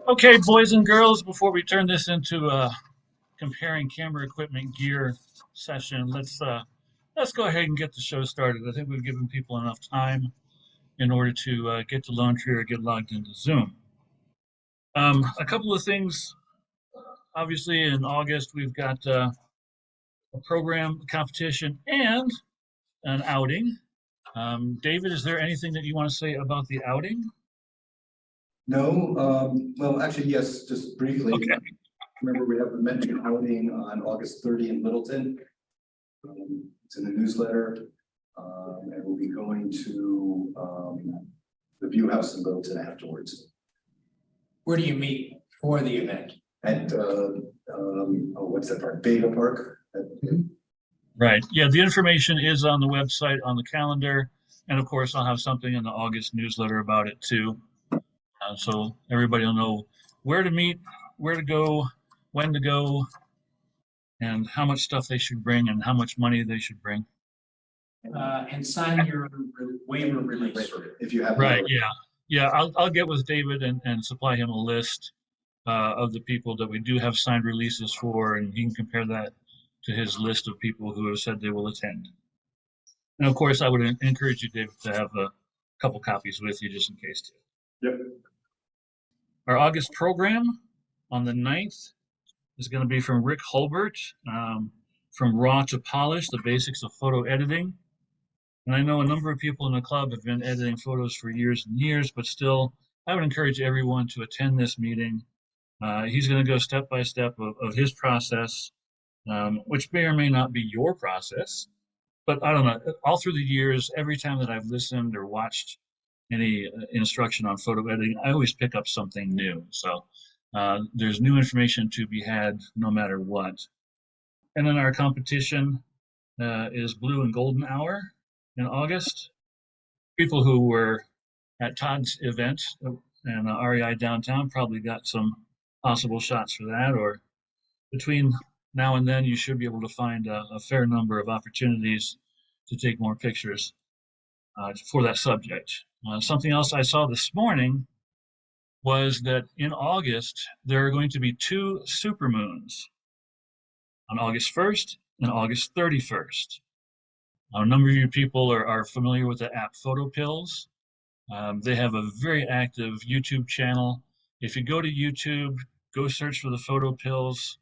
Okay, boys and girls, before we turn this into a comparing camera equipment gear session, let's go ahead and get the show started. I think we've given people enough time in order to get to Lone Tree or get logged into Zoom. A couple of things. Obviously, in August, we've got a program, competition, and an outing. David, is there anything that you want to say about the outing? No, well, actually, yes, just briefly. Okay. Remember, we have the mentoring outing on August 30 in Littleton. It's in the newsletter, and we'll be going to the View House in Littleton afterwards. Where do you meet for the event? At what's that park? Bega Park. Right. Yeah, the information is on the website, on the calendar, and of course, I'll have something in the August newsletter about it too. So everybody will know where to meet, where to go, when to go, and how much stuff they should bring and how much money they should bring. And sign your waiver release. If you have. Right. Yeah. Yeah. I'll get with David and supply him a list of the people that we do have signed releases for, and he can compare that to his list of people who have said they will attend. And of course, I would encourage you, David, to have a couple copies with you just in case too. Yep. Our August program on the 9th is going to be from Rick Hulbert, from raw to polished, the basics of photo editing. And I know a number of people in the club have been editing photos for years and years, but still, I would encourage everyone to attend this meeting. He's going to go step by step of his process, which may or may not be your process. But I don't know, all through the years, every time that I've listened or watched any instruction on photo editing, I always pick up something new. So there's new information to be had no matter what. And then our competition is Blue and Golden Hour in August. People who were at Todd's event and REI downtown probably got some possible shots for that, or between now and then you should be able to find a fair number of opportunities to take more pictures for that subject. Something else I saw this morning was that in August, there are going to be 2 supermoons on August 1st and August 31st. A number of you people are familiar with the app Photo Pills. They have a very active YouTube channel. If you go to YouTube, go search for the Photo Pills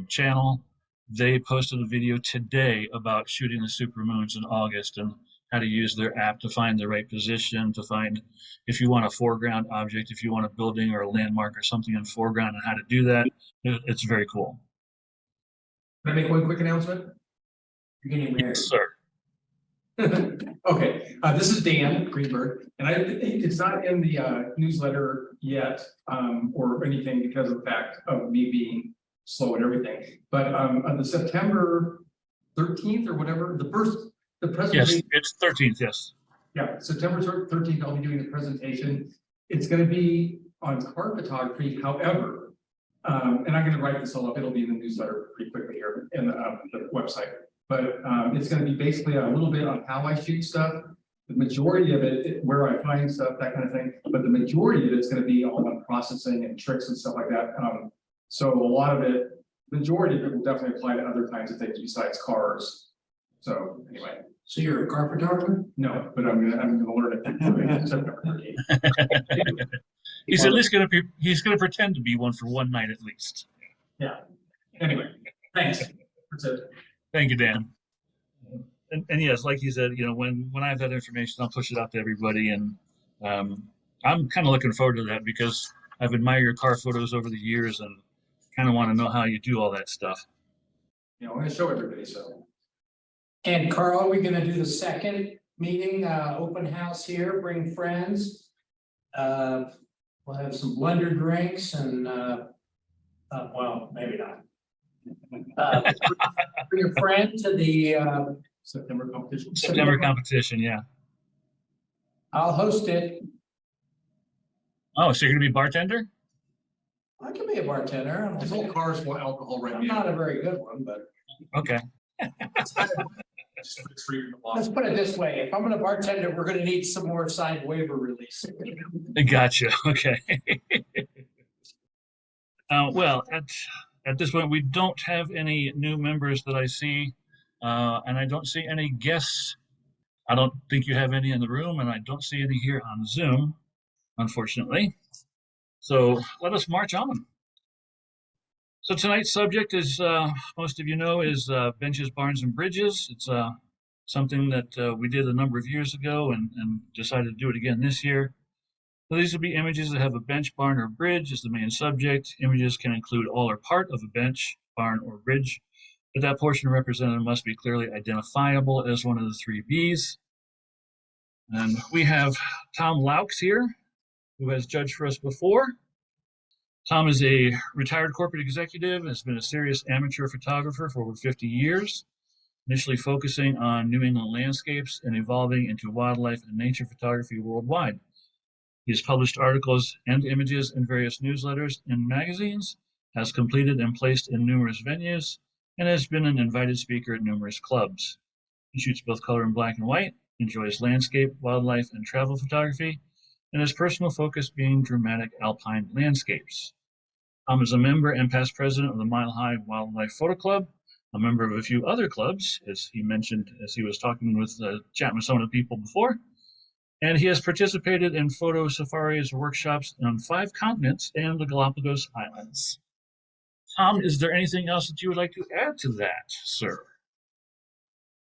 channel. They posted a video today about shooting the supermoons in August and how to use their app to find the right position, to find if you want a foreground object, if you want a building or a landmark or something in foreground, and how to do that. It's very cool. Can I make one quick announcement? You're getting married. Yes, sir. Okay, this is Dan Greenberg, and it's not in the newsletter yet, or anything because of the fact of me being slow and everything. But on the September 13th or whatever, the presentation. Yes, it's 13th. Yes. Yeah, September 13th, I'll be doing the presentation. It's going to be on car photography. However, and I'm going to write this all up. It'll be in the newsletter pretty quickly here in the website. But it's going to be basically a little bit on how I shoot stuff. The majority of it, where I find stuff, that kind of thing. But the majority of it's going to be all on processing and tricks and stuff like that. So a lot of it, majority of it will definitely apply to other kinds of things besides cars. So anyway. So you're a car photographer? No, but I'm gonna learn it. September 13th. He's at least he's gonna pretend to be one for one night at least. Yeah. Anyway, thanks. That's it. Thank you, Dan. And yes, like you said, when I have that information, I'll push it out to everybody, and I'm kind of looking forward to that because I've admired your car photos over the years and kind of want to know how you do all that stuff. I'm going to show everybody. So. And Carl, are we going to do the second meeting, open house here, bring friends? We'll have some blender drinks and, well, maybe not. Bring a friend to the September competition. September competition, yeah. I'll host it. Oh, so you're going to be bartender? I can be a bartender. This whole cars want alcohol right I'm now. not a very good one, but. Okay. Let's put it this way. If I'm gonna bartender, we're gonna need some more signed waiver release. Gotcha. Okay. Well, at this point, we don't have any new members that I see, and I don't see any guests. I don't think you have any in the room, and I don't see any here on Zoom, unfortunately. So let us march on. So tonight's subject, is most of you know, is benches, barns, and bridges. It's something that we did a number of years ago and decided to do it again this year. So these will be images that have a bench, barn, or bridge as the main subject. Images can include all or part of a bench, barn, or bridge, but that portion represented must be clearly identifiable as one of the three Bs. And we have Tom Loucks here, who has judged for us before. Tom is a retired corporate executive and has been a serious amateur photographer for over 50 years, initially focusing on New England landscapes and evolving into wildlife and nature photography worldwide. He has published articles and images in various newsletters and magazines, has completed and placed in numerous venues, and has been an invited speaker at numerous clubs. He shoots both color and black and white, enjoys landscape, wildlife, and travel photography, and his personal focus being dramatic alpine landscapes. Tom is a member and past president of the Mile High Wildlife Photo Club, a member of a few other clubs, as he mentioned as he was talking with, chatting with some of the people before. And he has participated in photo safaris workshops on 5 continents and the Galapagos Islands. Tom, is there anything else that you would like to add to that, sir?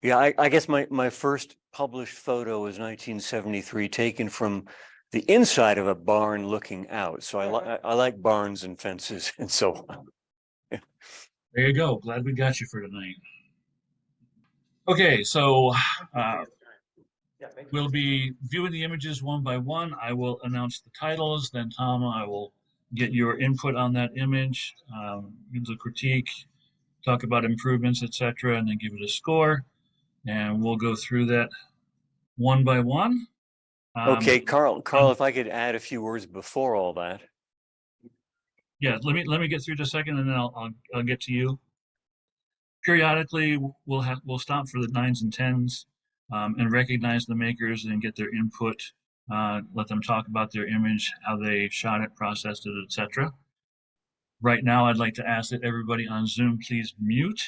Yeah, I guess my first published photo was 1973, taken from the inside of a barn looking out. So I like barns and fences and so on. There you go. Glad we got you for tonight. Okay, so we'll be viewing the images one by one. I will announce the titles, then Tom, I will get your input on that image, give the critique, talk about improvements, etc., and then give it a score. And we'll go through that one by one. Okay, Carl, if I could add a few words before all that. Yeah, let me get through just a second, and then I'll get to you. Periodically, we'll stop for the 9s and 10s, and recognize the makers and get their input. Let them talk about their image, how they shot it, processed it, etc. Right now, I'd like to ask that everybody on Zoom please mute.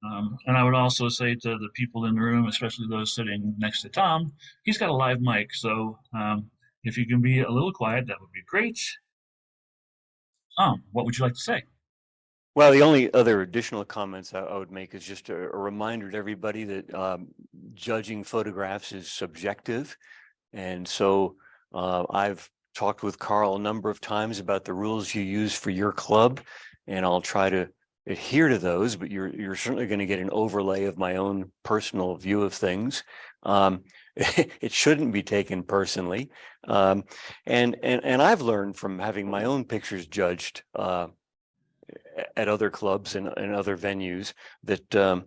And I would also say to the people in the room, especially those sitting next to Tom, he's got a live mic, so if you can be a little quiet, that would be great. Tom, what would you like to say? Well, the only other additional comments I would make is just a reminder to everybody that judging photographs is subjective. And so I've talked with Carl a number of times about the rules you use for your club, and I'll try to adhere to those, but you're certainly going to get an overlay of my own personal view of things. It shouldn't be taken personally. And I've learned from having my own pictures judged at other clubs and other venues that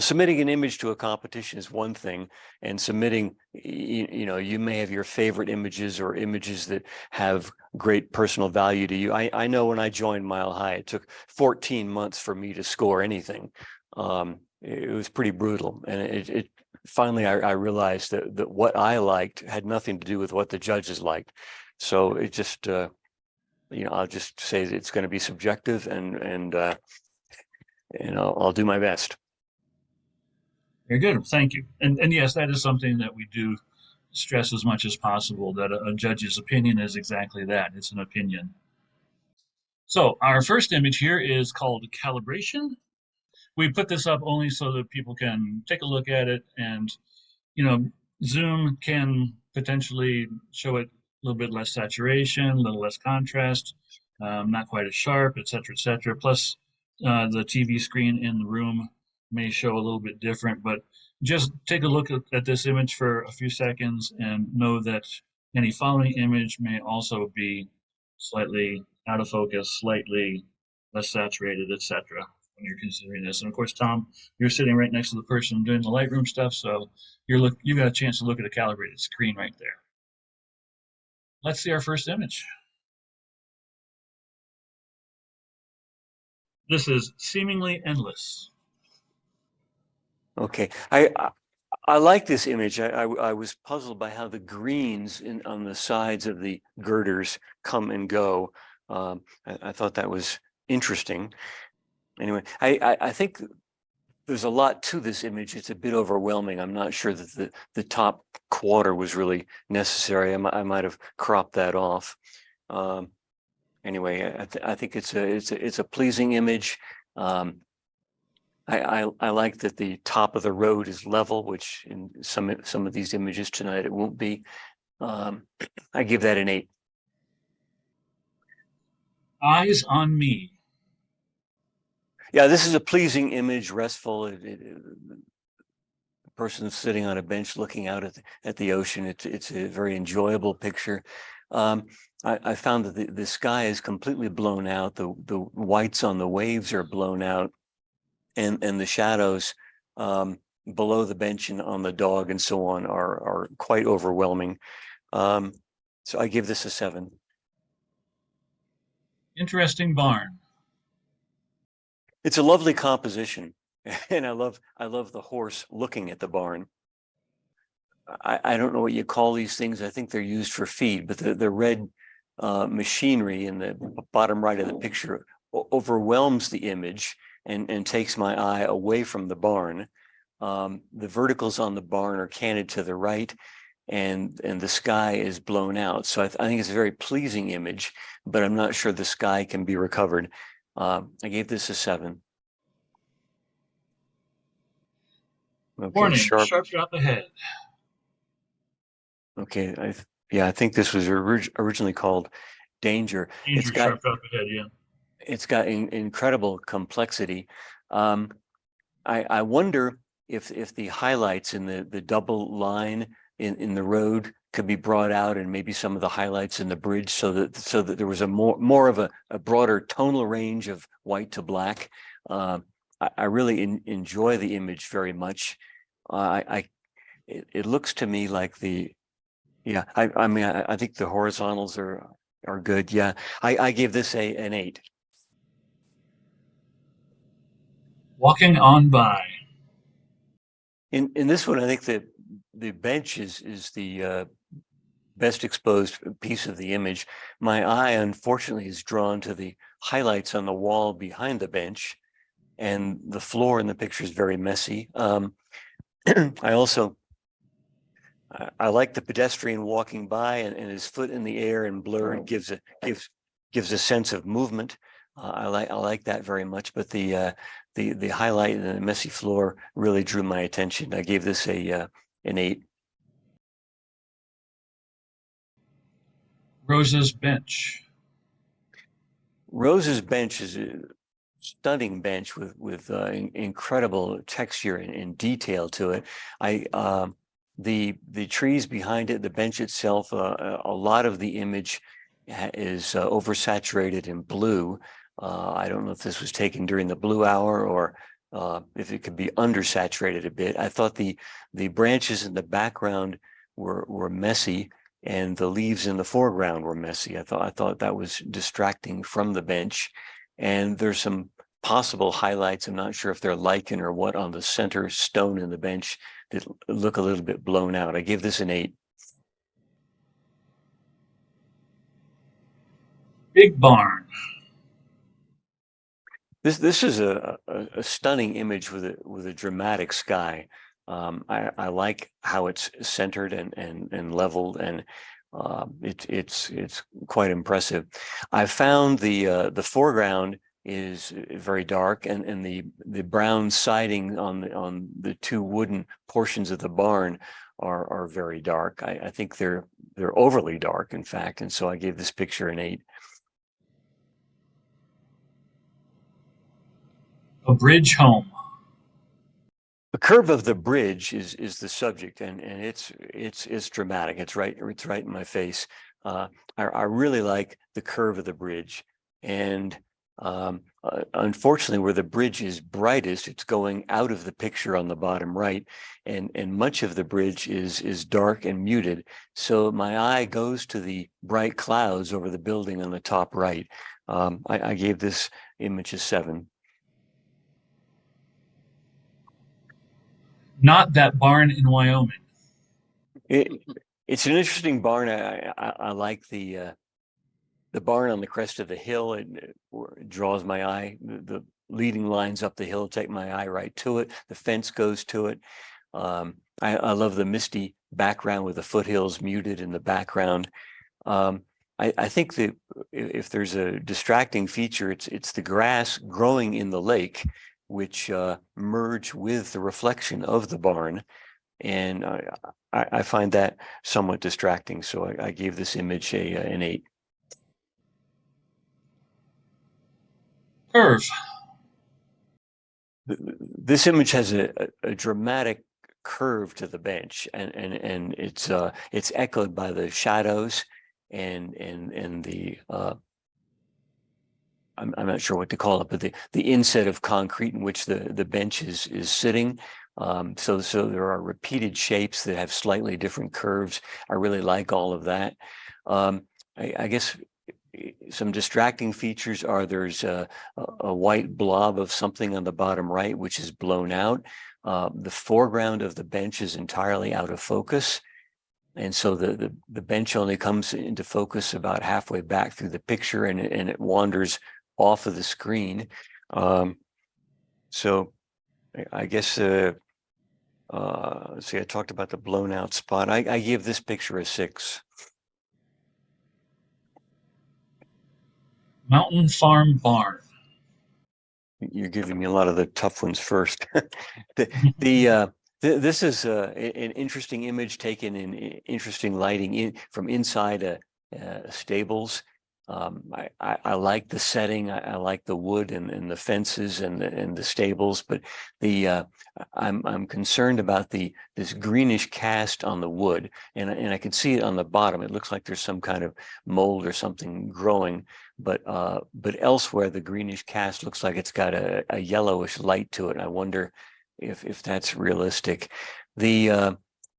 submitting an image to a competition is one thing, and submitting, you may have your favorite images or images that have great personal value to you. I know when I joined Mile High, it took 14 months for me to score anything. It was pretty brutal, and it finally I realized that what I liked had nothing to do with what the judges liked. So it just I'll just say that it's going to be subjective, and I'll do my best. Very good, thank you. And yes, that is something that we do stress as much as possible, that a judge's opinion is exactly that. It's an opinion. So our first image here is called calibration. We put this up only so that people can take a look at it, and Zoom can potentially show it a little bit less saturation, a little less contrast, not quite as sharp, etc., etc. Plus, the TV screen in the room may show a little bit different, but just take a look at this image for a few seconds and know that any following image may also be slightly out of focus, slightly less saturated, etc., when you're considering this. And of course, Tom, you're sitting right next to the person doing the Lightroom stuff, so you got a chance to look at a calibrated screen right there. Let's see our first image. This is seemingly endless. Okay, I like this image. I was puzzled by how the greens on the sides of the girders come and go. I thought that was interesting. Anyway, I think there's a lot to this image. It's a bit overwhelming. I'm not sure that the top quarter was really necessary. I might have cropped that off. Anyway, I think it's a pleasing image. I like that the top of the road is level, which in some of these images tonight it won't be. I give that an 8. Eyes on me. Yeah, this is a pleasing image, restful. The person sitting on a bench looking out at the ocean. It's a very enjoyable picture. I found that the sky is completely blown out. The whites on the waves are blown out, and the shadows below the bench and on the dog and so on are quite overwhelming. So I give this a 7. Interesting barn. It's a lovely composition, and I love the horse looking at the barn. I don't know what you call these things. I think they're used for feed, but the red machinery in the bottom right of the picture overwhelms the image and takes my eye away from the barn. The verticals on the barn are canted to the right, and the sky is blown out. So I think it's a very pleasing image, but I'm not sure the sky can be recovered. I gave this a 7. Okay, Warning, sharp. sharp drop ahead. Okay, I think this was originally called Danger. Danger, sharp drop ahead, yeah. It's got incredible complexity. I wonder if the highlights in the double line in the road could be brought out, and maybe some of the highlights in the bridge, so that there was a more of a broader tonal range of white to black. I really enjoy the image very much. It looks to me like I mean I think the horizontals are good. Yeah, I give this an 8. Walking on by. In this one, I think that the bench is the best exposed piece of the image. My eye, unfortunately, is drawn to the highlights on the wall behind the bench, and the floor in the picture is very messy. I also I like the pedestrian walking by and his foot in the air and blurred gives a sense of movement. I like that very much, but the highlight and the messy floor really drew my attention. I gave this an 8. Rose's bench. Rose's bench is a stunning bench with incredible texture and detail to it. The trees behind it, the bench itself, a lot of the image is oversaturated in blue. I don't know if this was taken during the blue hour or if it could be undersaturated a bit. I thought the branches in the background were messy, and the leaves in the foreground were messy. I thought that was distracting from the bench. And there's some possible highlights. I'm not sure if they're lichen or what on the center stone in the bench that look a little bit blown out. I give this an 8. Big barn. This is a stunning image with a dramatic sky. I like how it's centered and leveled, and it's quite impressive. I found the foreground is very dark, and the brown siding on the two wooden portions of the barn are very dark. I think they're overly dark, in fact, and so I gave this picture an 8. A bridge home. The curve of the bridge is the subject, and it's dramatic. It's right in my face. I really like the curve of the bridge, and unfortunately, where the bridge is brightest, it's going out of the picture on the bottom right, and much of the bridge is dark and muted. So my eye goes to the bright clouds over the building on the top right. I gave this image a 7. Not that barn in Wyoming. It's an interesting barn. I like the the barn on the crest of the hill, it draws my eye. The leading lines up the hill take my eye right to it. The fence goes to it. I love the misty background with the foothills muted in the background. I think that if there's a distracting feature, it's the grass growing in the lake, which merge with the reflection of the barn. And I find that somewhat distracting. So I gave this image an 8. Curve. This image has a dramatic curve to the bench, and it's echoed by the shadows and the I'm not sure what to call it, but the inset of concrete in which the bench is sitting. So there are repeated shapes that have slightly different curves. I really like all of that. I guess some distracting features are there's a white blob of something on the bottom right, which is blown out. The foreground of the bench is entirely out of focus. And so the bench only comes into focus about halfway back through the picture, and it wanders off of the screen. So I guess, let's see, I talked about the blown out spot. I give this picture a 6. Mountain Farm Barn. You're giving me a lot of the tough ones first. This is an interesting image taken in interesting lighting from inside stables. I like the setting. I like the wood and the fences and the stables, but I'm concerned about this greenish cast on the wood, and I can see it on the bottom. It looks like there's some kind of mold or something growing, but elsewhere the greenish cast looks like it's got a yellowish light to it. And I wonder if that's realistic.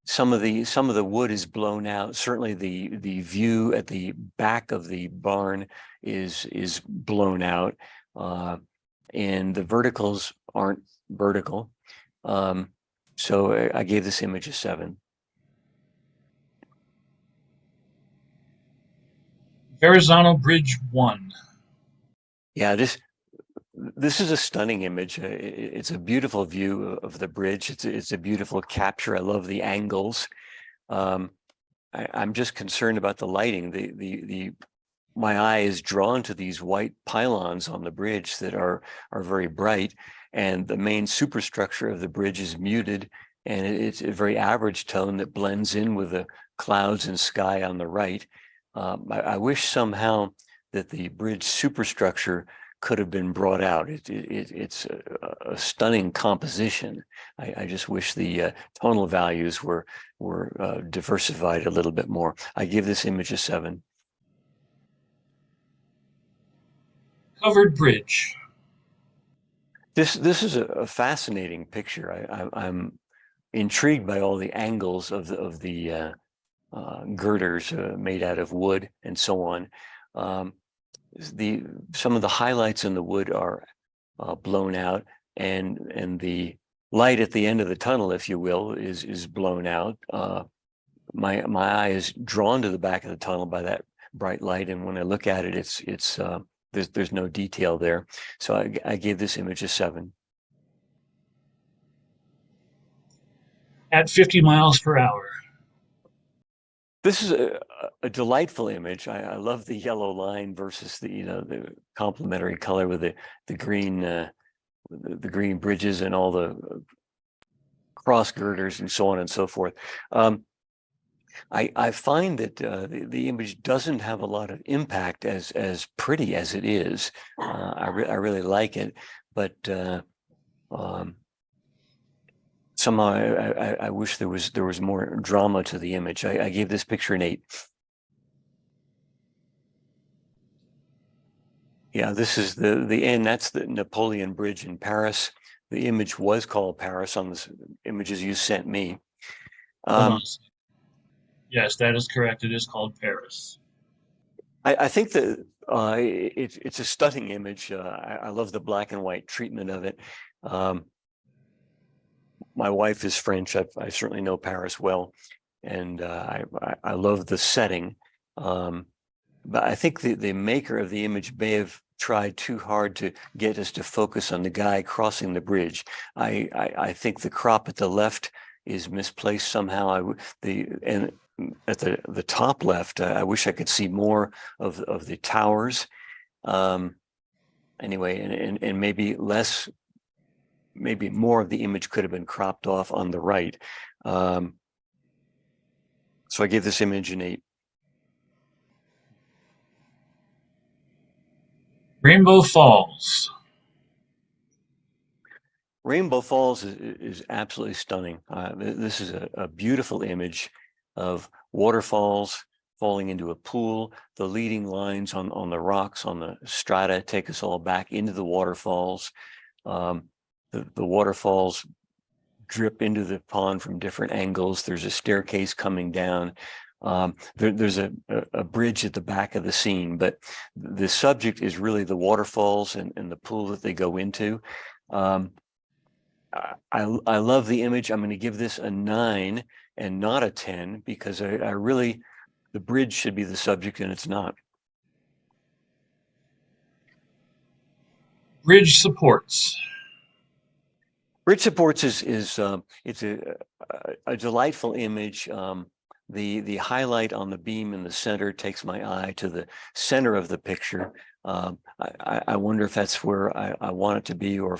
Some of the wood is blown out. Certainly the view at the back of the barn is blown out, and the verticals aren't vertical. So I gave this image a 7. Verrazano Bridge 1. Yeah, this is a stunning image. It's a beautiful view of the bridge. It's a beautiful capture. I love the angles. I'm just concerned about the lighting. My eye is drawn to these white pylons on the bridge that are very bright, and the main superstructure of the bridge is muted, and it's a very average tone that blends in with the clouds and sky on the right. I wish somehow that the bridge superstructure could have been brought out. It's a stunning composition. I just wish the tonal values were diversified a little bit more. I give this image a 7. Covered Bridge. This is a fascinating picture. I'm intrigued by all the angles of the girders made out of wood and so on. Some of the highlights in the wood are blown out, and the light at the end of the tunnel, if you will, is blown out. My eye is drawn to the back of the tunnel by that bright light, and when I look at it, there's no detail there. So I gave this image a 7. At 50 miles per hour. This is a delightful image. I love the yellow line versus the complementary color with the green bridges and all the cross girders and so on and so forth. I find that the image doesn't have a lot of impact as pretty as it is. I really like it, but somehow I wish there was more drama to the image. I gave this picture an 8. Yeah, this is the end. That's the Napoleon Bridge in Paris. The image was called Paris on the images you sent me. Hold on. Yes, that is correct. It is called Paris. I think that it's a stunning image. I love the black and white treatment of it. My wife is French. I certainly know Paris well, and I love the setting. but I think the maker of the image may have tried too hard to get us to focus on the guy crossing the bridge. I think the crop at the left is misplaced somehow. And at the top left, I wish I could see more of the towers. Anyway, and maybe more of the image could have been cropped off on the right. So I gave this image an 8. Rainbow Falls. Rainbow Falls is absolutely stunning. This is a beautiful image of waterfalls falling into a pool. The leading lines on the rocks, on the strata, take us all back into the waterfalls. The waterfalls drip into the pond from different angles. There's a staircase coming down. There's a bridge at the back of the scene, but the subject is really the waterfalls and the pool that they go into. I love the image. I'm going to give this a 9 and not a 10 because I really, the bridge should be the subject and it's not. Bridge supports. Bridge supports is it's a delightful image. The highlight on the beam in the center takes my eye to the center of the picture. I wonder if that's where I want it to be, or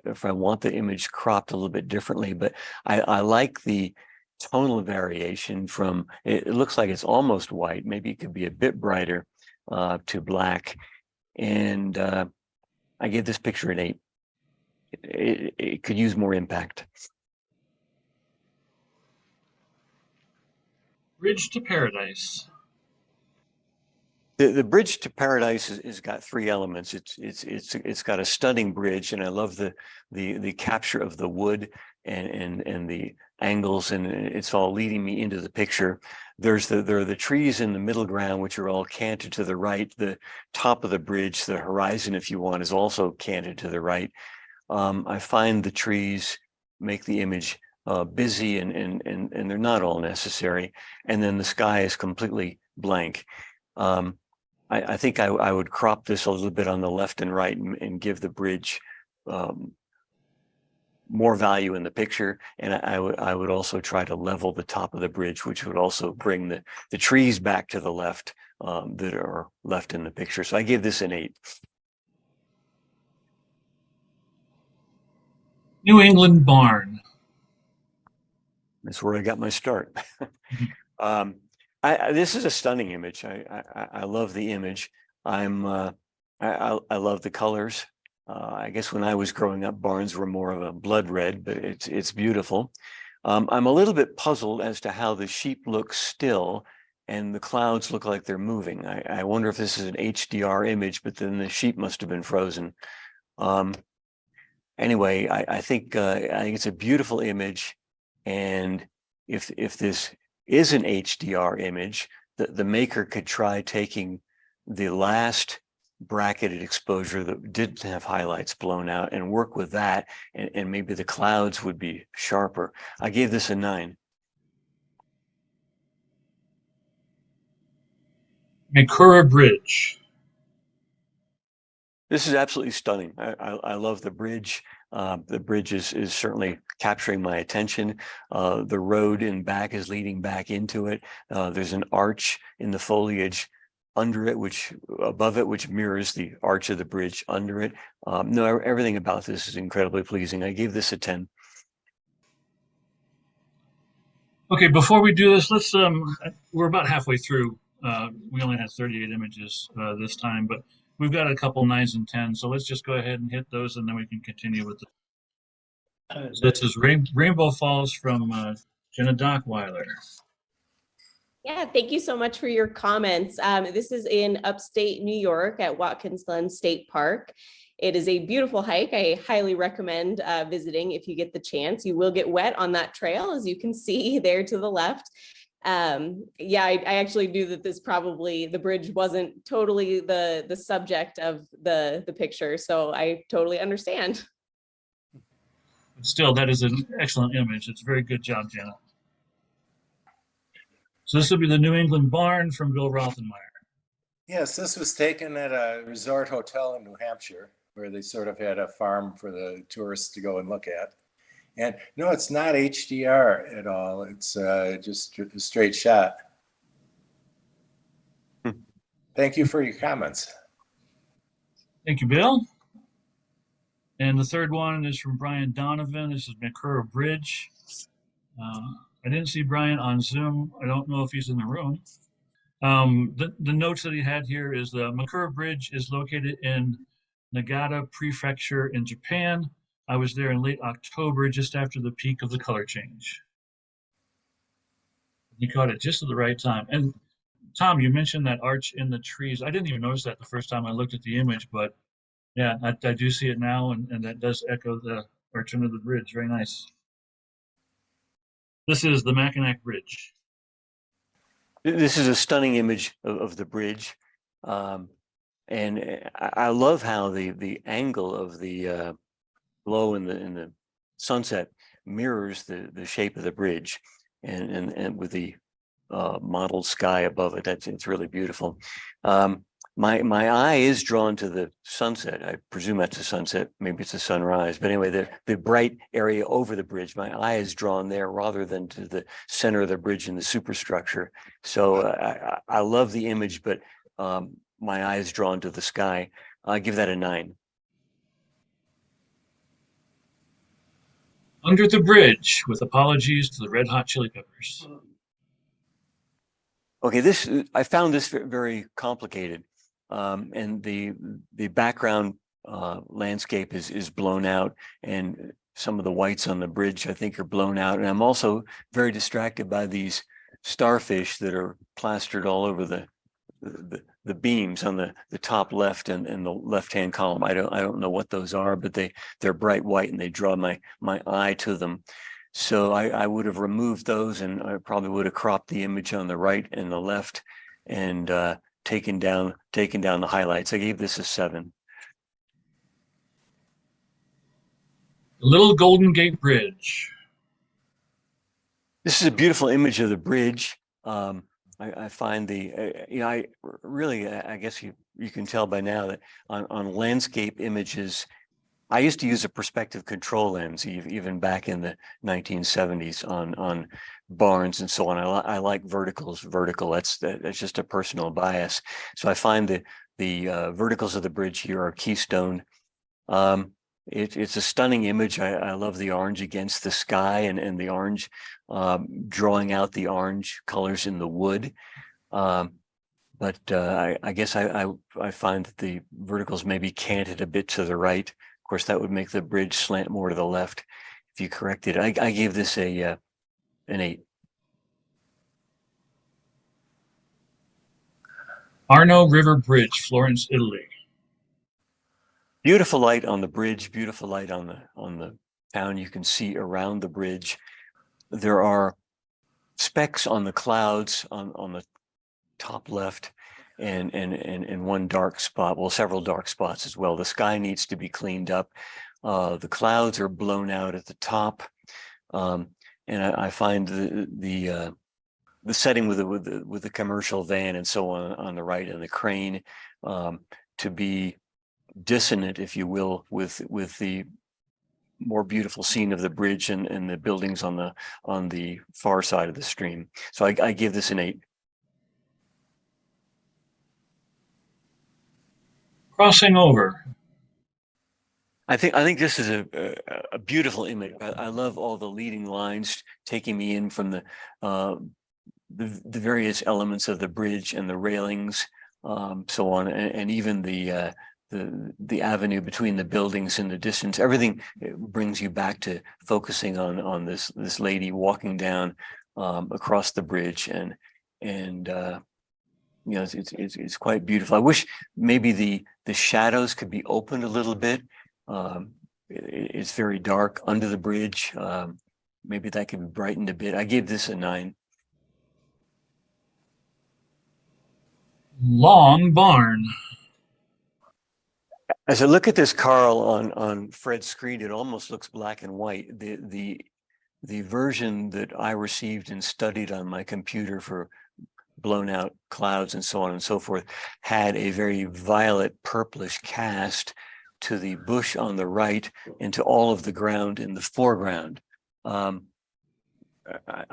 if I want the image cropped a little bit differently. But I like the tonal variation from it looks like it's almost white. Maybe it could be a bit brighter to black. And I give this picture an 8. It could use more impact. Bridge to Paradise. The bridge to paradise has got 3 elements. It's got a stunning bridge, and I love the capture of the wood and the angles, and it's all leading me into the picture. There are the trees in the middle ground, which are all canted to the right. The top of the bridge, the horizon, if you want, is also canted to the right. I find the trees make the image busy, and they're not all necessary. And then the sky is completely blank. I think I would crop this a little bit on the left and right and give the bridge more value in the picture. And I would also try to level the top of the bridge, which would also bring the trees back to the left that are left in the picture. So I give this an 8. New England Barn. That's where I got my start. This is a stunning image. I love the image. I love the colors. I guess when I was growing up, barns were more of a blood red, but it's beautiful. I'm a little bit puzzled as to how the sheep look still and the clouds look like they're moving. I wonder if this is an HDR image, but then the sheep must have been frozen. Anyway, I think it's a beautiful image, and if this is an HDR image, the maker could try taking the last bracketed exposure that didn't have highlights blown out and work with that, and maybe the clouds would be sharper. I gave this a 9. Makura Bridge. This is absolutely stunning. I love the bridge. The bridge is certainly capturing my attention. The road in back is leading back into it. There's an arch in the foliage under it, above it, which mirrors the arch of the bridge under it. No, everything about this is incredibly pleasing. I gave this a 10. Okay, before we do this, let's we're about halfway through. We only had 38 images this time, but we've got a couple 9s and 10s, so let's just go ahead and hit those, and then we can continue with the. So this is Rainbow Falls from Jenna Dockweiler. Yeah, thank you so much for your comments. This is in upstate New York at Watkins Glen State Park. It is a beautiful hike. I highly recommend visiting if you get the chance. You will get wet on that trail, as you can see there to the left. Yeah, I actually knew that the bridge wasn't totally the subject of the picture, so I totally understand. But still, that is an excellent image. It's a very good job, Jenna. So this will be the New England Barn from Bill Rothenmeier. Yes, this was taken at a resort hotel in New Hampshire, where they sort of had a farm for the tourists to go and look at. And no, it's not HDR at all. It's just a straight shot. Hmm. Thank you for your comments. Thank you, Bill. And the third one is from Brian Donovan. This is McCurra Bridge. I didn't see Brian on Zoom. I don't know if he's in the room. The notes that he had here is the Makura Bridge is located in Nagata Prefecture in Japan. I was there in late October, just after the peak of the color change. You caught it just at the right time. And Tom, you mentioned that arch in the trees. I didn't even notice that the first time I looked at the image, but yeah, I do see it now, and that does echo the arch under the bridge. Very nice. This is the Mackinac Bridge. This is a stunning image of the bridge. And I love how the angle of the glow in the sunset mirrors the shape of the bridge, and with the mottled sky above it. It's really beautiful. My eye is drawn to the sunset. I presume that's a sunset. Maybe it's a sunrise. But anyway, the bright area over the bridge, my eye is drawn there rather than to the center of the bridge and the superstructure. So I love the image, but my eye is drawn to the sky. I give that a 9. Under the Bridge, with apologies to the Red Hot Chili Peppers. Okay, I found this very complicated, and the background landscape is blown out, and some of the whites on the bridge I think are blown out, and I'm also very distracted by these starfish that are plastered all over the beams on the top left and the left-hand column. I don't know what those are, but they're bright white and they draw my eye to them. So I would have removed those, and I probably would have cropped the image on the right and the left, and taken down the highlights. I gave this a 7. The Little Golden Gate Bridge. This is a beautiful image of the bridge. I find I really, I guess you can tell by now that on landscape images, I used to use a perspective control lens even back in the 1970s on barns and so on. I like vertical. That's just a personal bias. So I find the verticals of the bridge here are keystone. It's a stunning image. I love the orange against the sky, and the orange drawing out the orange colors in the wood. But I guess I find that the verticals may be canted a bit to the right. Of course, that would make the bridge slant more to the left if you correct it. I gave this an 8. Arno River Bridge, Florence, Italy. Beautiful light on the bridge, beautiful light on the town. You can see around the bridge. There are specks on the clouds on the top left, and one dark spot, well, several dark spots as well. The sky needs to be cleaned up. The clouds are blown out at the top, and I find the setting with the commercial van and so on the right, and the crane to be dissonant, if you will, with the more beautiful scene of the bridge and the buildings on the far side of the stream. So I give this an 8. Crossing over. I think this is a beautiful image. I love all the leading lines taking me in from the various elements of the bridge and the railings, so on, and even the avenue between the buildings in the distance. Everything brings you back to focusing on this lady walking down across the bridge, and you know, it's quite beautiful. I wish maybe the shadows could be opened a little bit. It's very dark under the bridge. Maybe that could be brightened a bit. I gave this a 9. Long Barn. As I look at this, Carl, on Fred's screen, it almost looks black and white. The version that I received and studied on my computer for blown out clouds and so on and so forth, had a very violet purplish cast to the bush on the right and to all of the ground in the foreground. I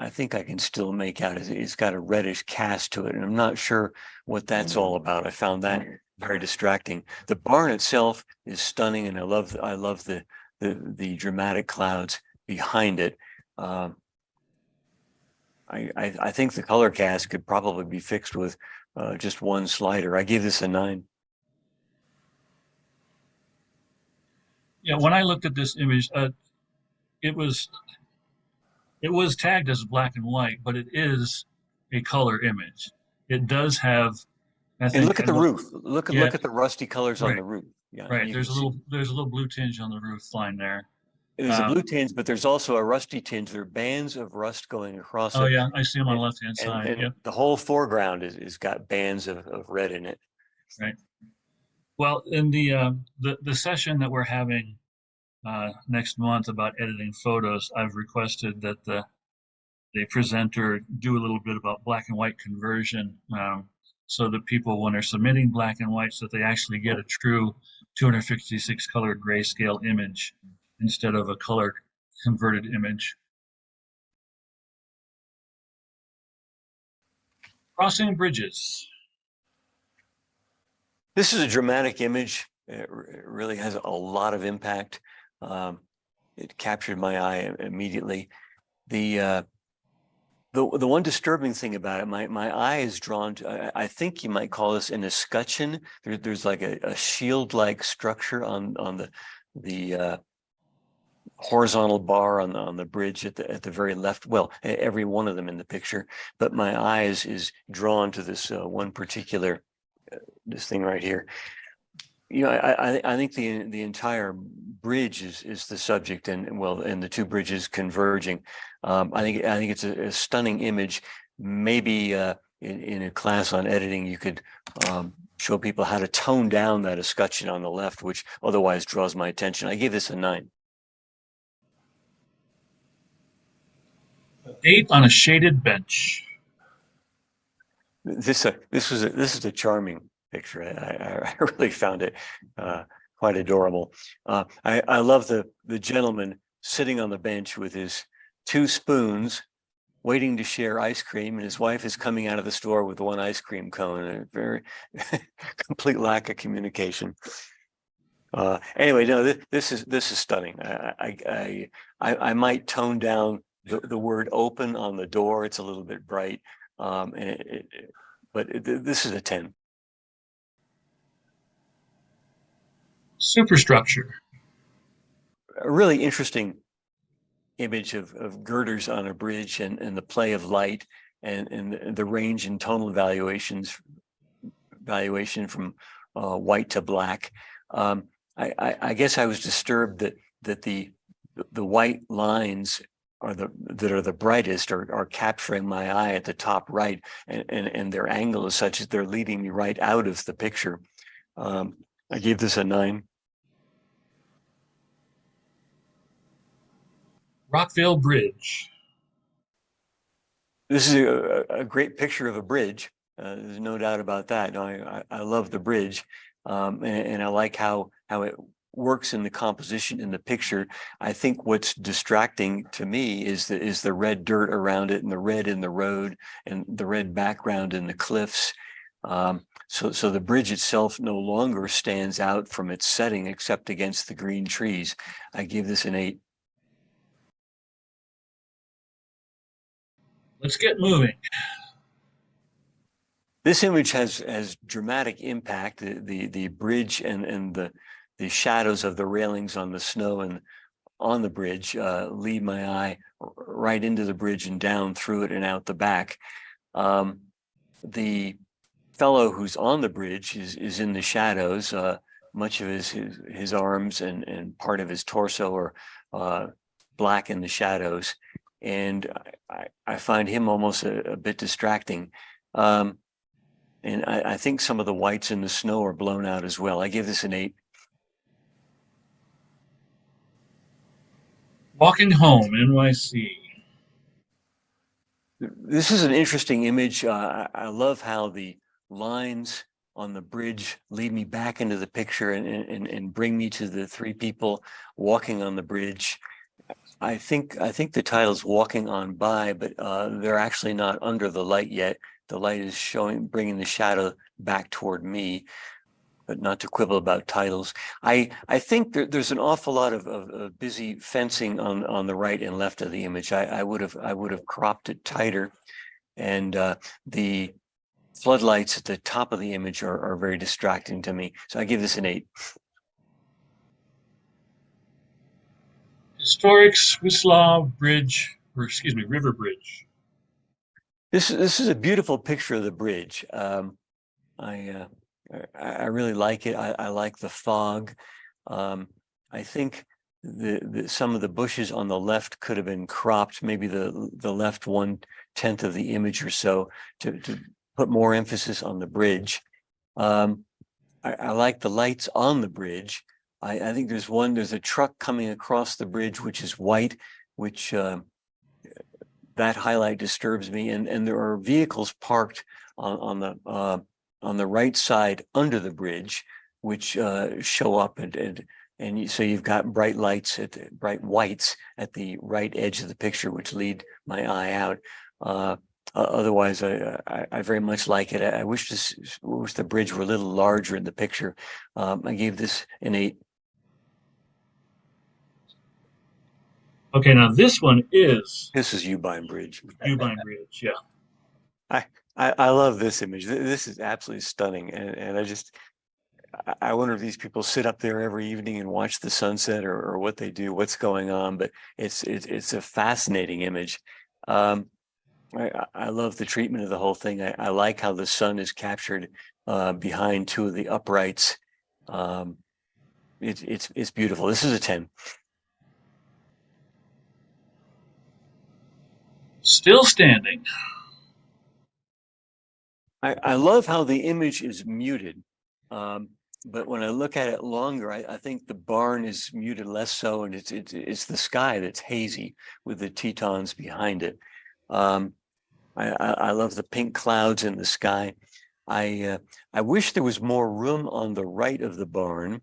think I can still make out it's got a reddish cast to it, and I'm not sure what that's all about. I found that very distracting. The barn itself is stunning, and I love the dramatic clouds behind it. I think the color cast could probably be fixed with just one slider. I give this a 9. Yeah, when I looked at this image, it was tagged as black and white, but it is a color image. It does have, I And think, look at the roof. Look yeah, at the rusty colors on right, the roof. Yeah, right. you There's can a see little blue tinge on the roof line there. there's a Um, blue tinge, but there's also a rusty tinge. There are bands of rust going across oh it. yeah, I see them on the left hand side. And Yep, the whole foreground is got bands of red in it. right. Well, in the session that we're having next month about editing photos, I've requested that the presenter do a little bit about black and white conversion, so that people, when they're submitting black and whites, that they actually get a true 256 color grayscale image instead of a color converted image. Crossing bridges. This is a dramatic image. It really has a lot of impact. It captured my eye immediately. The one disturbing thing about it, my eye is drawn to, I think you might call this an escutcheon. There's like a shield-like structure on the horizontal bar on the bridge at the very left. Well, every one of them in the picture, but my eye is drawn to this one particular this thing right here. You know, I think the entire bridge is the subject, and well, and the two bridges converging. I think it's a stunning image. Maybe in a class on editing, you could show people how to tone down that escutcheon on the left, which otherwise draws my attention. I gave this a 9. 8 on a shaded bench. This is a charming picture. I really found it quite adorable. I love the gentleman sitting on the bench with his 2 spoons, waiting to share ice cream, and his wife is coming out of the store with 1 ice cream cone. A very complete lack of communication. Anyway, no, this is stunning. I might tone down the word "open" on the door. It's a little bit bright. But this is a 10. Superstructure. A really interesting image of girders on a bridge and the play of light and the range in tonal valuation from white to black. I guess I was disturbed that the white lines that are the brightest are capturing my eye at the top right, and their angle is such that they're leading me right out of the picture. I gave this a 9. Rockville Bridge. This is a great picture of a bridge. There's no doubt about that. No, I love the bridge, and I like how it works in the composition in the picture. I think what's distracting to me is the red dirt around it, and the red in the road, and the red background in the cliffs. So the bridge itself no longer stands out from its setting except against the green trees. I give this an 8. Let's get moving. This image has dramatic impact. The bridge and the shadows of the railings on the snow and on the bridge lead my eye right into the bridge and down through it and out the back. The fellow who's on the bridge is in the shadows. Much of his arms and part of his torso are black in the shadows, and I find him almost a bit distracting. And I think some of the whites in the snow are blown out as well. I give this an 8. Walking home, NYC. This is an interesting image. I love how the lines on the bridge lead me back into the picture and bring me to the three people walking on the bridge. I think the title's walking on by, but they're actually not under the light yet. The light is bringing the shadow back toward me, but not to quibble about titles. I think there's an awful lot of busy fencing on the right and left of the image. I would have cropped it tighter, and the floodlights at the top of the image are very distracting to me. So I give this an 8. Historic Swisslaw Bridge, or excuse me, River Bridge. This is a beautiful picture of the bridge. I really like it. I like the fog. I think some of the bushes on the left could have been cropped, maybe the left 1/10 of the image or so, to put more emphasis on the bridge. I like the lights on the bridge. I think there's a truck coming across the bridge, which is white, which that highlight disturbs me. And there are vehicles parked on the right side under the bridge, which show up so you've got bright whites at the right edge of the picture, which lead my eye out. Otherwise, I very much like it. I wish the bridge were a little larger in the picture. I gave this an 8. Okay, now this one is This is Ubine Bridge. Ubine Bridge. Yeah. I love this image. This is absolutely stunning, and I wonder if these people sit up there every evening and watch the sunset, or what they do, what's going on. But it's a fascinating image. I love the treatment of the whole thing. I like how the sun is captured behind two of the uprights. It's beautiful. This is a 10. Still standing. I love how the image is muted. But when I look at it longer, I think the barn is muted less so, and it's the sky that's hazy with the Tetons behind it. I love the pink clouds in the sky. I wish there was more room on the right of the barn,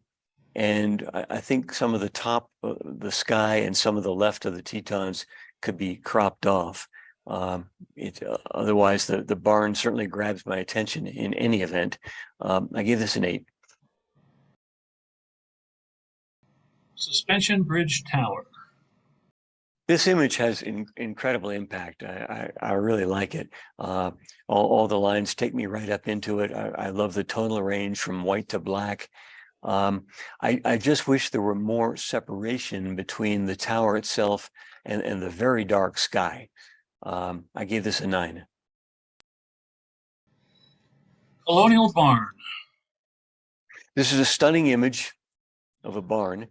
and I think some of the top of the sky and some of the left of the Tetons could be cropped off. Otherwise, the barn certainly grabs my attention in any event. I give this an 8. Suspension Bridge Tower. This image has incredible impact. I really like it. All the lines take me right up into it. I love the tonal range from white to black. I just wish there were more separation between the tower itself and the very dark sky. I gave this a 9. Colonial Barn. This is a stunning image of a barn.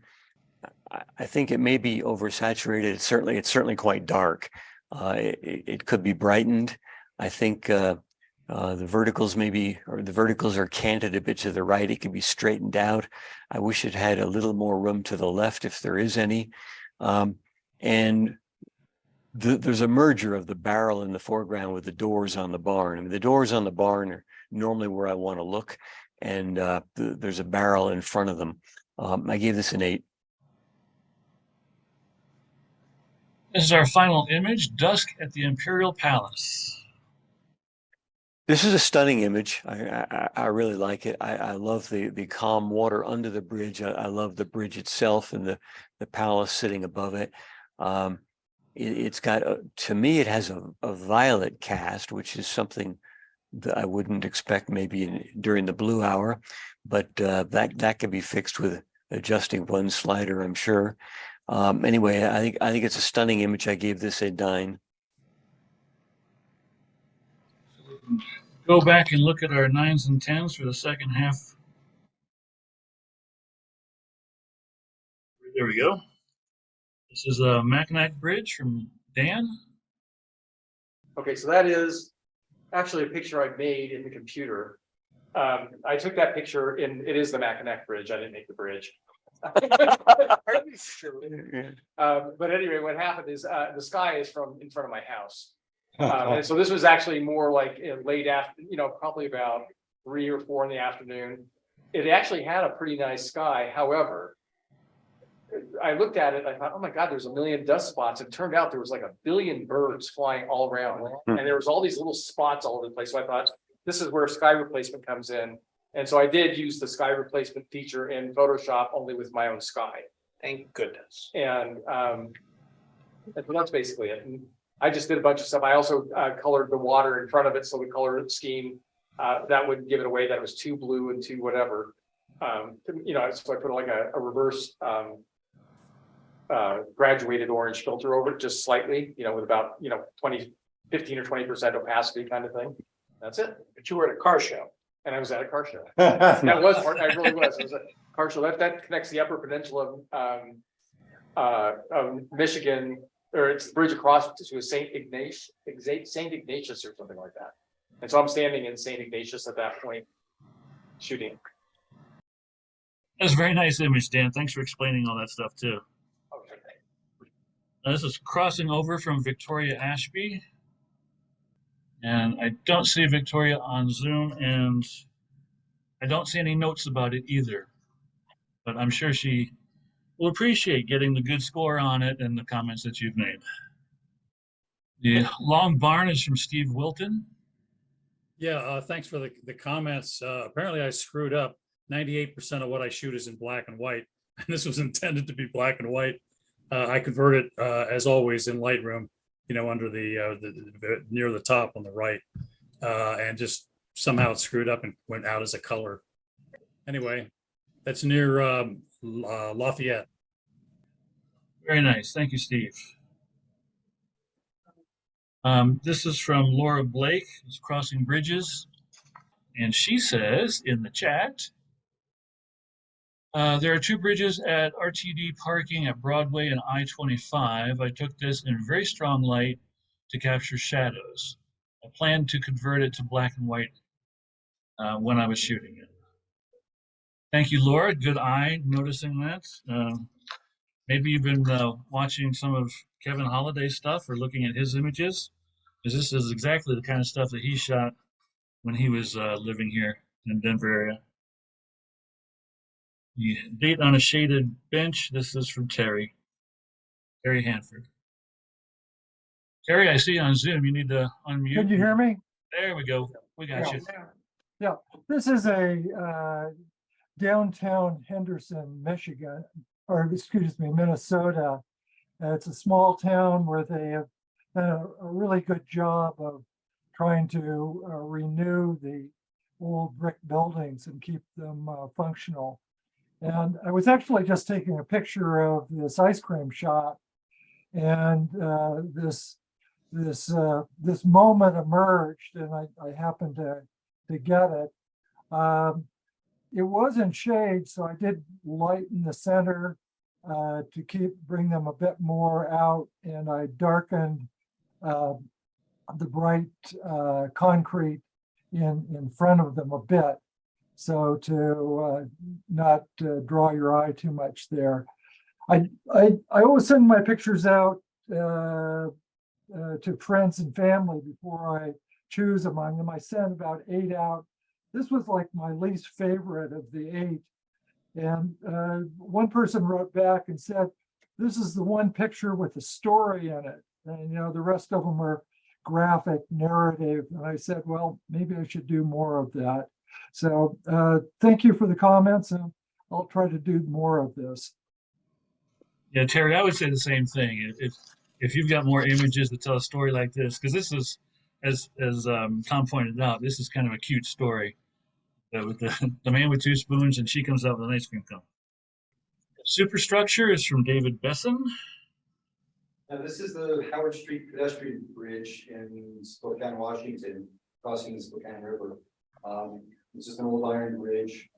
I think it may be oversaturated. It's certainly quite dark. It could be brightened. I think the verticals are canted a bit to the right. It could be straightened out. I wish it had a little more room to the left, if there is any. And there's a merger of the barrel in the foreground with the doors on the barn. I mean, the doors on the barn are normally where I want to look, and there's a barrel in front of them. I gave this an 8. This is our final image, Dusk at the Imperial Palace. This is a stunning image. I really like it. I love the calm water under the bridge. I love the bridge itself and the palace sitting above it. It's got, to me, it has a violet cast, which is something that I wouldn't expect maybe during the blue hour, but that could be fixed with adjusting one slider, I'm sure. Anyway, I think it's a stunning image. I gave this a 9. Go back and look at our 9s and 10s for the second half. There we go. This is a Mackinac Bridge from Dan. Okay, so that is actually a picture I made in the computer. I took that picture it is the Mackinac Bridge. I didn't make the bridge. Are you sure? But anyway, what happened is the sky is from in front of my house. And so this was actually more like late after, probably about 3 or 4 in the afternoon. It actually had a pretty nice sky. However, I looked at it, I thought, oh my God, there's a million dust spots. It turned out there was like 1 billion birds flying all around. And there was all these little spots all over the place. So I thought, this is where sky replacement comes in. And so I did use the sky replacement feature in Photoshop only with my own sky. Thank goodness. And that's basically it. And I just did a bunch of stuff. I also colored the water in front of it. So the color scheme that would give it away that it was too blue and too whatever. So I put like a reverse graduated orange filter over it just slightly, with about 15 or 20% opacity kind of thing. That's it. But you were at a car show. And I was at a car show. That was part. I really was. It was a car show that connects the Upper Peninsula of Michigan, or it's the bridge across to Saint Ignatius or something like that. And so I'm standing in Saint Ignatius at that point, shooting. That's a very nice image, Dan. Thanks for explaining all that stuff too. Okay. This is crossing over from Victoria Ashby. And I don't see Victoria on Zoom, and I don't see any notes about it either. But I'm sure she will appreciate getting the good score on it and the comments that you've made. The long barn is from Steve Wilton. Yeah, thanks for the comments. Apparently I screwed up. 98% of what I shoot is in black and white. And this was intended to be black and white. I convert it, as always, in Lightroom, under the near the top on the right. And just somehow it screwed up and went out as a color. Anyway, that's near Lafayette. Very nice. Thank you, Steve. This is from Laura Blake, who's crossing bridges. And she says in the chat, there are 2 bridges at RTD parking at Broadway and I-25. I took this in very strong light to capture shadows. I plan to convert it to black and white when I was shooting it. Thank you, Laura. Good eye noticing that. Maybe you've been watching some of Kevin Holliday's stuff or looking at his images, because this is exactly the kind of stuff that he shot when he was living here in the Denver area. The date on a shaded bench. This is from Terry Hanford. Terry, I see you on Zoom. You need to unmute. Can you hear me? There we go. We got you. Yeah, this is a downtown Henderson, Michigan, or excuse me, Minnesota. It's a small town where they have done a really good job of trying to renew the old brick buildings and keep them functional. And I was actually just taking a picture of this ice cream shop, and this moment emerged, and I happened to get it. It was in shade, so I did lighten the center to bring them a bit more out, and I darkened the bright concrete in front of them a bit, so to not draw your eye too much there. I always send my pictures out to friends and family before I choose among them. I sent about 8 out. This was like my least favorite of the 8. And one person wrote back and said, this is the one picture with a story in it. And, the rest of them are graphic narrative. And I said, well, maybe I should do more of that. So thank you for the comments, and I'll try to do more of this. Yeah, Terry, I would say the same thing. If you've got more images that tell a story like this, because this is, as Tom pointed out, this is kind of a cute story. With the man with 2 spoons, and she comes out with an ice cream cone. Superstructure is from David Besson. Now, this is the Howard Street pedestrian bridge in Spokane, Washington, crossing the Spokane River. This is an old iron bridge,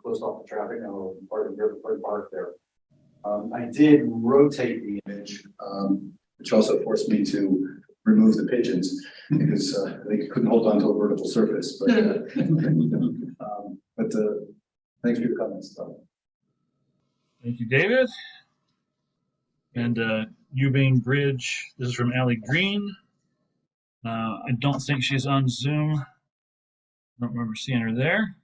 closed off the traffic now, part of the River Park there. I did rotate the image, which also forced me to remove the pigeons because they couldn't hold on to a vertical surface. But thanks for your comments, Tom. Thank you, David. And Ewing Bridge, this is from Allie Green. I don't think she's on Zoom. I don't remember seeing her there.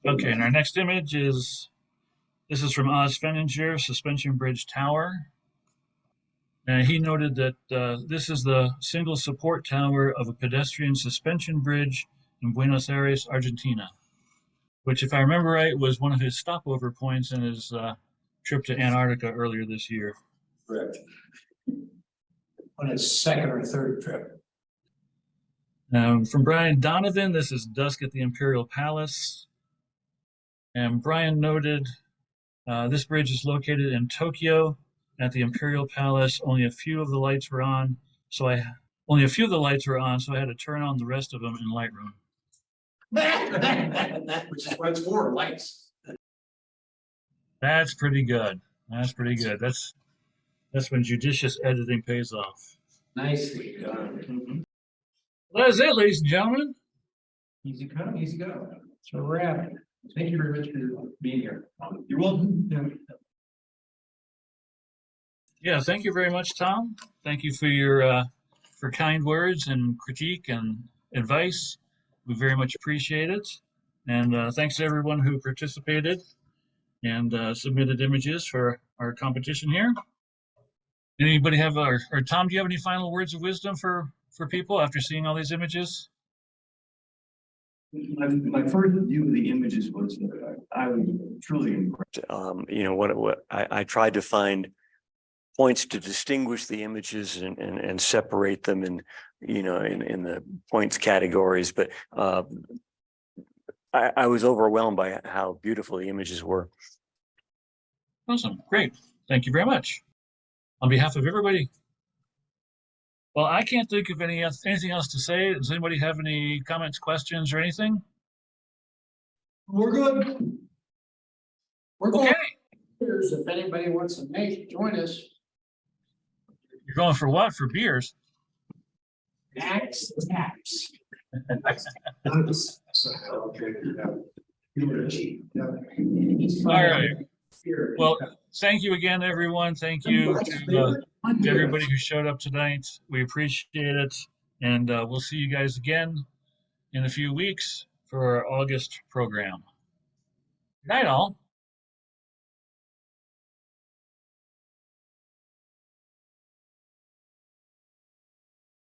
Okay, and our next image is, this is from Oz Fenninger, Suspension Bridge Tower. And he noted that this is the single support tower of a pedestrian suspension bridge in Buenos Aires, Argentina, which, if I remember right, was one of his stopover points in his trip to Antarctica earlier this year. Correct. On his second or third trip. From Brian Donovan, this is Dusk at the Imperial Palace. And Brian noted this bridge is located in Tokyo at the Imperial Palace. Only a few of the lights were on, so I had to turn on the rest of them in Lightroom. Which is what it's for, lights. That's pretty good. That's pretty good. That's when judicious editing pays off. Nicely done. Well, that's it, ladies and gentlemen. Easy come, easy go. So we're at it. Thank you very much for being here. You're welcome. Yeah, thank you very much, Tom. Thank you for your for kind words and critique and advice. We very much appreciate it. And thanks to everyone who participated and submitted images for our competition here. Anybody have, or Tom, do you have any final words of wisdom for people after seeing all these images? My first view of the images was that I was truly impressed. You know, what I tried to find points to distinguish the images and separate them in, you know, in the points categories, but I was overwhelmed by how beautiful the images were. Awesome, great. Thank you very much. On behalf of everybody. Well, I can't think of anything else to say. Does anybody have any comments, questions, or anything? We're good. We're going. Okay. If anybody wants to join us. You're going for what? For beers? Max taps. All right. Well, thank you again, everyone. Thank you to everybody who showed up tonight. We appreciate it. And we'll see you guys again in a few weeks for our August program. Good night, all.